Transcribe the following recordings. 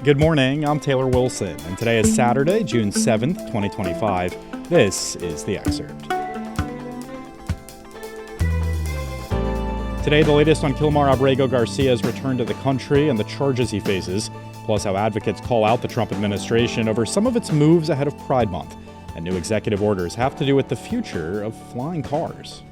Good morning, I'm Taylor Wilson, and today is Saturday, June 7th, 2025. This is The Excerpt. Today, the latest on Kilmar Abrego Garcia's return to the country and the charges he faces, plus how advocates call out the Trump administration over some of its moves ahead of Pride Month, and new executive orders have to do with the future of flying cars.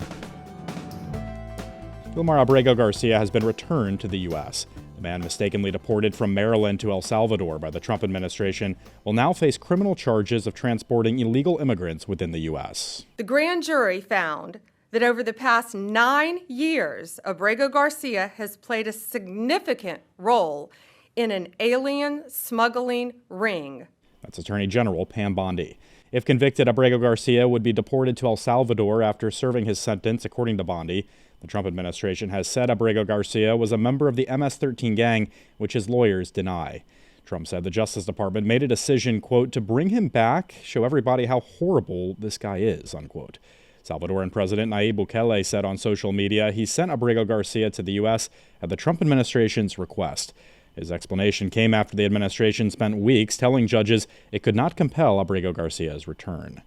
Kilmar Abrego Garcia has been returned to the U.S. The man mistakenly deported from Maryland to El Salvador by the Trump administration will now face criminal charges of transporting illegal immigrants within the U.S. The grand jury found that over the past 9 years, Abrego Garcia has played a significant role in an alien smuggling ring. That's Attorney General Pam Bondi. If convicted, Abrego Garcia would be deported to El Salvador after serving his sentence, according to Bondi. The Trump administration has said Abrego Garcia was a member of the MS-13 gang, which his lawyers deny. Trump said the Justice Department made a decision, quote, to bring him back, show everybody how horrible this guy is, unquote. Salvadoran President Nayib Bukele said on social media he sent Abrego Garcia to the U.S. at the Trump administration's request. His explanation came after the administration spent weeks telling judges it could not compel Abrego Garcia's return.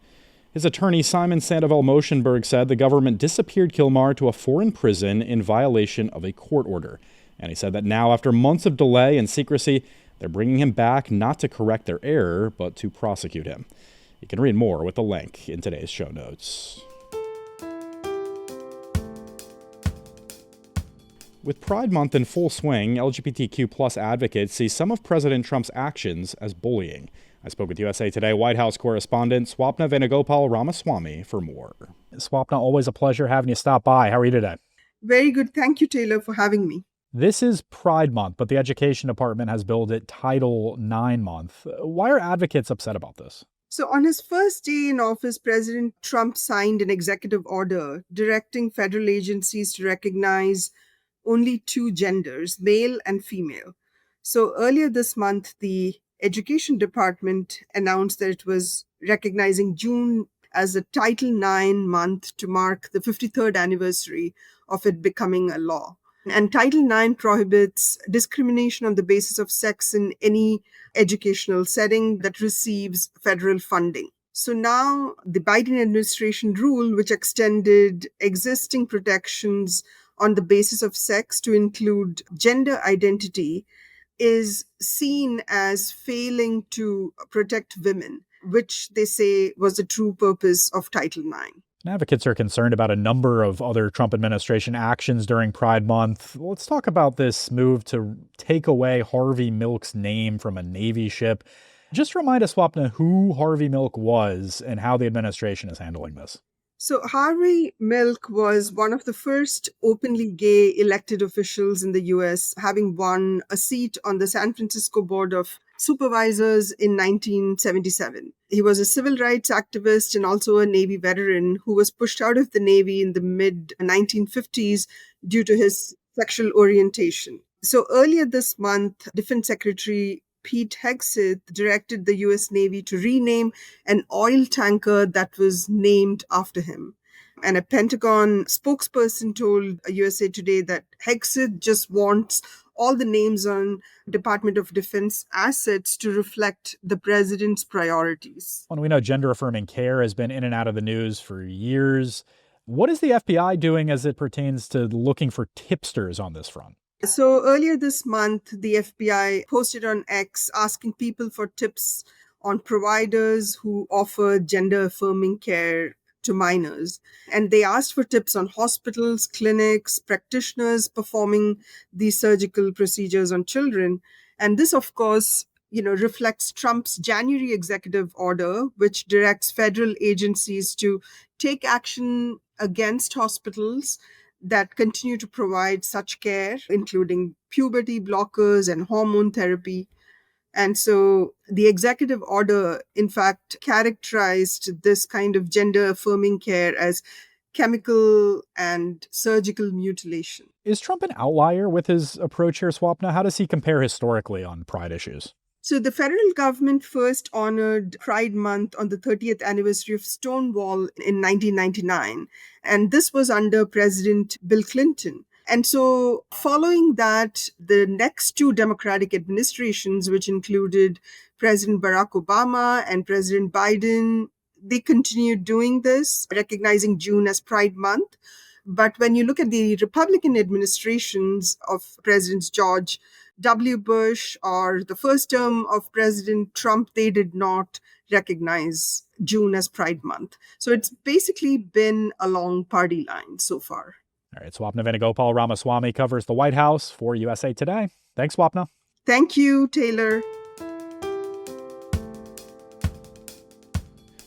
His attorney, Simon Sandoval-Moshenberg, said the government disappeared Kilmar to a foreign prison in violation of a court order. And he said that now, after months of delay and secrecy, they're bringing him back not to correct their error, but to prosecute him. You can read more with the link in today's show notes. With Pride Month in full swing, LGBTQ+ advocates see some of President Trump's actions as bullying. I spoke with USA Today White House correspondent Swapna Venugopal Ramaswamy for more. Swapna, always a pleasure having you stop by. How are you today? Very good. Thank you, Taylor, for having me. This is Pride Month, but the Education Department has billed it Title IX Month. Why are advocates upset about this? So on his first day in office, President Trump signed an executive order directing federal agencies to recognize only two genders, male and female. So earlier this month, the Education Department announced that it was recognizing June as a Title IX month to mark the 53rd anniversary of it becoming a law. And Title IX prohibits discrimination on the basis of sex in any educational setting that receives federal funding. So now the Biden administration rule, which extended existing protections on the basis of sex to include gender identity, is seen as failing to protect women, which they say was the true purpose of Title IX. Advocates are concerned about a number of other Trump administration actions during Pride Month. Let's talk about this move to take away Harvey Milk's name from a Navy ship. Just remind us, Swapna, who Harvey Milk was and how the administration is handling this. So Harvey Milk was one of the first openly gay elected officials in the U.S., having won a seat on the San Francisco Board of Supervisors in 1977. He was a civil rights activist and also a Navy veteran who was pushed out of the Navy in the mid-1950s due to his sexual orientation. So earlier this month, Defense Secretary Pete Hegseth directed the U.S. Navy to rename an oil tanker that was named after him. And a Pentagon spokesperson told USA Today that Hegseth just wants all the names on Department of Defense assets to reflect the president's priorities. Well, we know gender-affirming care has been in and out of the news for years. What is the FBI doing as it pertains to looking for tipsters on this front? So earlier this month, the FBI posted on X asking people for tips on providers who offer gender-affirming care to minors. And they asked for tips on hospitals, clinics, practitioners performing these surgical procedures on children. And this, of course, reflects Trump's January executive order, which directs federal agencies to take action against hospitals that continue to provide such care, including puberty blockers and hormone therapy. And so the executive order, in fact, characterized this kind of gender-affirming care as chemical and surgical mutilation. Is Trump an outlier with his approach here, Swapna? How does he compare historically on pride issues? So the federal government first honored Pride Month on the 30th anniversary of Stonewall in 1999. And this was under President Bill Clinton. And so following that, the next two Democratic administrations, which included President Barack Obama and President Biden, they continued doing this, recognizing June as Pride Month. But when you look at the Republican administrations of Presidents George W. Bush or the first term of President Trump, they did not recognize June as Pride Month. So it's basically been along party lines so far. All right, Swapna Venugopal Ramaswamy covers the White House for USA Today. Thanks, Swapna. Thank you, Taylor.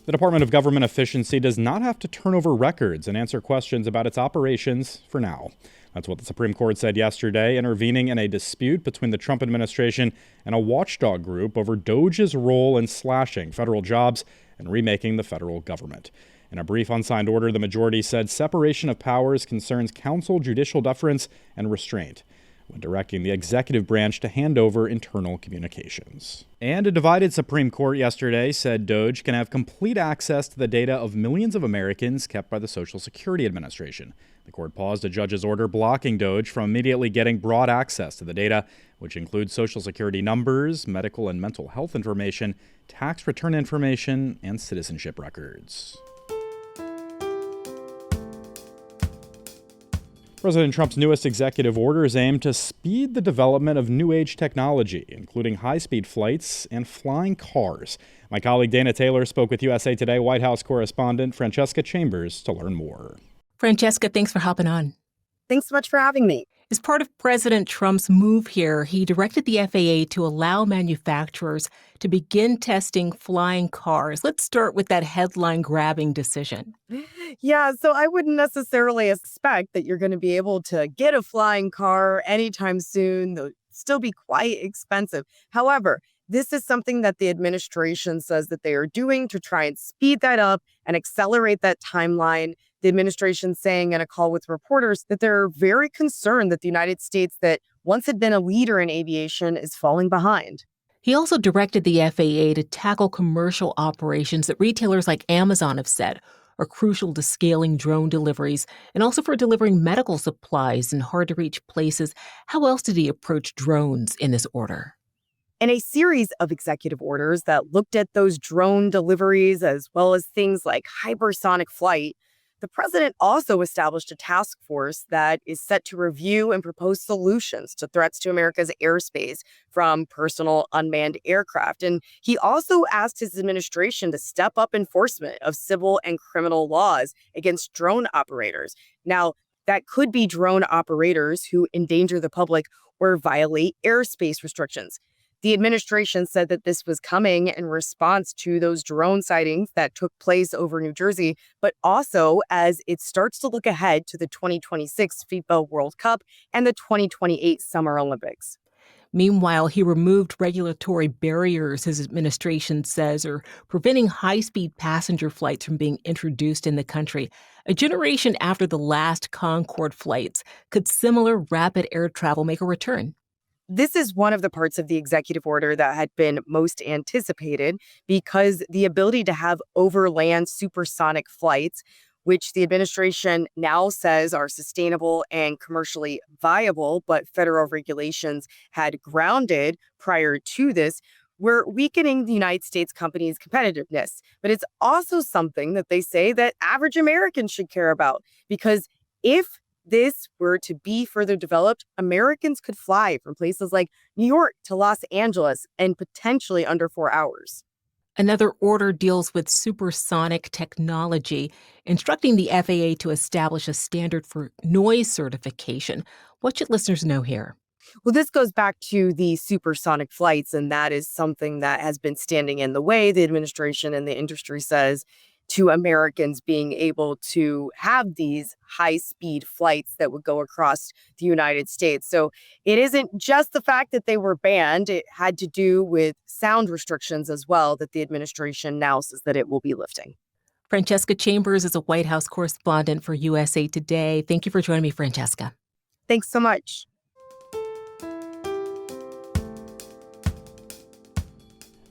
The Department of Government Efficiency does not have to turn over records and answer questions about its operations for now. That's what the Supreme Court said yesterday, intervening in a dispute between the Trump administration and a watchdog group over DOJ's role in slashing federal jobs and remaking the federal government. In a brief unsigned order, the majority said separation of powers concerns counsel, judicial deference, and restraint when directing the executive branch to hand over internal communications. And a divided Supreme Court yesterday said DOJ can have complete access to the data of millions of Americans kept by the Social Security Administration. The court paused a judge's order blocking DOJ from immediately getting broad access to the data, which includes Social Security numbers, medical and mental health information, tax return information, and citizenship records. President Trump's newest executive orders aim to speed the development of new age technology, including high-speed flights and flying cars. My colleague Dana Taylor spoke with USA Today White House correspondent Francesca Chambers to learn more. Francesca, thanks for hopping on. Thanks so much for having me. As part of President Trump's move here, he directed the FAA to allow manufacturers to begin testing flying cars. Let's start with that headline-grabbing decision. Yeah, so I wouldn't necessarily expect that you're going to be able to get a flying car anytime soon. They'll still be quite expensive. However, this is something that the administration says that they are doing to try and speed that up and accelerate that timeline. The administration saying in a call with reporters that they're very concerned that the United States, that once had been a leader in aviation, is falling behind. He also directed the FAA to tackle commercial operations that retailers like Amazon have said are crucial to scaling drone deliveries and also for delivering medical supplies in hard-to-reach places. How else did he approach drones in this order? In a series of executive orders that looked at those drone deliveries as well as things like hypersonic flight, the president also established a task force that is set to review and propose solutions to threats to America's airspace from personal unmanned aircraft. And he also asked his administration to step up enforcement of civil and criminal laws against drone operators. Now, that could be drone operators who endanger the public or violate airspace restrictions. The administration said that this was coming in response to those drone sightings that took place over New Jersey, but also as it starts to look ahead to the 2026 FIFA World Cup and the 2028 Summer Olympics. Meanwhile, he removed regulatory barriers his administration says are preventing high-speed passenger flights from being introduced in the country. A generation after the last Concorde flights, could similar rapid air travel make a return? This is one of the parts of the executive order that had been most anticipated because the ability to have overland supersonic flights, which the administration now says are sustainable and commercially viable, but federal regulations had grounded prior to this, were weakening the United States companies' competitiveness. But it's also something that they say that average Americans should care about, because if this were to be further developed, Americans could fly from places like New York to Los Angeles in potentially under 4 hours. Another order deals with supersonic technology, instructing the FAA to establish a standard for noise certification. What should listeners know here? Well, this goes back to the supersonic flights, and that is something that has been standing in the way, the administration and the industry says, to Americans being able to have these high-speed flights that would go across the United States. So it isn't just the fact that they were banned. It had to do with sound restrictions as well that the administration now says that it will be lifting. Francesca Chambers is a White House correspondent for USA Today. Thank you for joining me, Francesca. Thanks so much.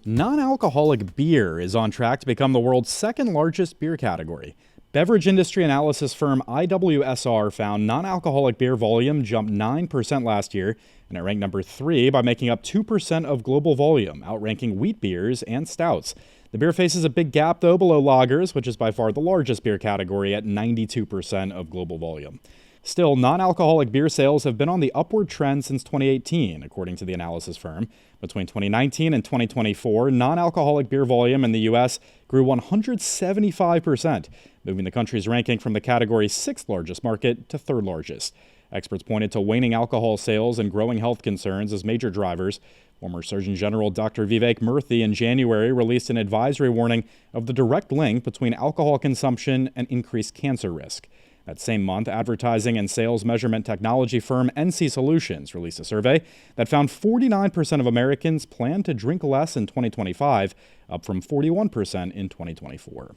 Non-alcoholic beer is on track to become the world's second largest beer category. Beverage industry analysis firm IWSR found non-alcoholic beer volume jumped 9% last year, and it ranked number 3 by making up 2% of global volume, outranking wheat beers and stouts. The beer faces a big gap, though, below lagers, which is by far the largest beer category at 92% of global volume. Still, non-alcoholic beer sales have been on the upward trend since 2018, according to the analysis firm. Between 2019 and 2024, non-alcoholic beer volume in the U.S. grew 175%, moving the country's ranking from the category's 6th largest market to 3rd largest. Experts pointed to waning alcohol sales and growing health concerns as major drivers. Former Surgeon General Dr. Vivek Murthy in January released an advisory warning of the direct link between alcohol consumption and increased cancer risk. That same month, advertising and sales measurement technology firm NC Solutions released a survey that found 49% of Americans plan to drink less in 2025, up from 41% in 2024.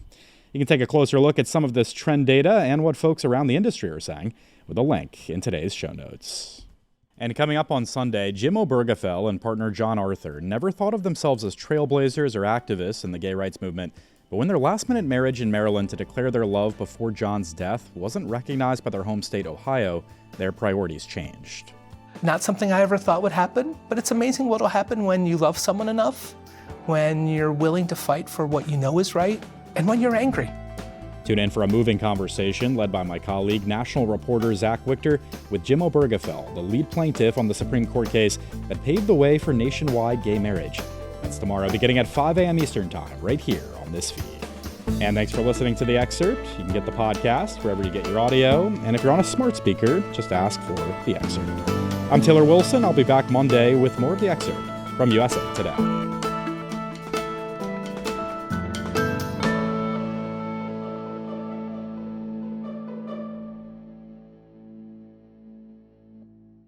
You can take a closer look at some of this trend data and what folks around the industry are saying with a link in today's show notes. And coming up on Sunday, Jim Obergefell and partner John Arthur never thought of themselves as trailblazers or activists in the gay rights movement. But when their last-minute marriage in Maryland to declare their love before John's death wasn't recognized by their home state, Ohio, their priorities changed. Not something I ever thought would happen, but it's amazing what will happen when you love someone enough, when you're willing to fight for what you know is right, and when you're angry. Tune in for a moving conversation led by my colleague, national reporter Zach Wichter, with Jim Obergefell, the lead plaintiff on the Supreme Court case that paved the way for nationwide gay marriage. That's tomorrow, beginning at 5 a.m. Eastern Time, right here on this feed. And thanks for listening to The Excerpt. You can get the podcast wherever you get your audio. And if you're on a smart speaker, just ask for The Excerpt. I'm Taylor Wilson. I'll be back Monday with more of The Excerpt from USA Today.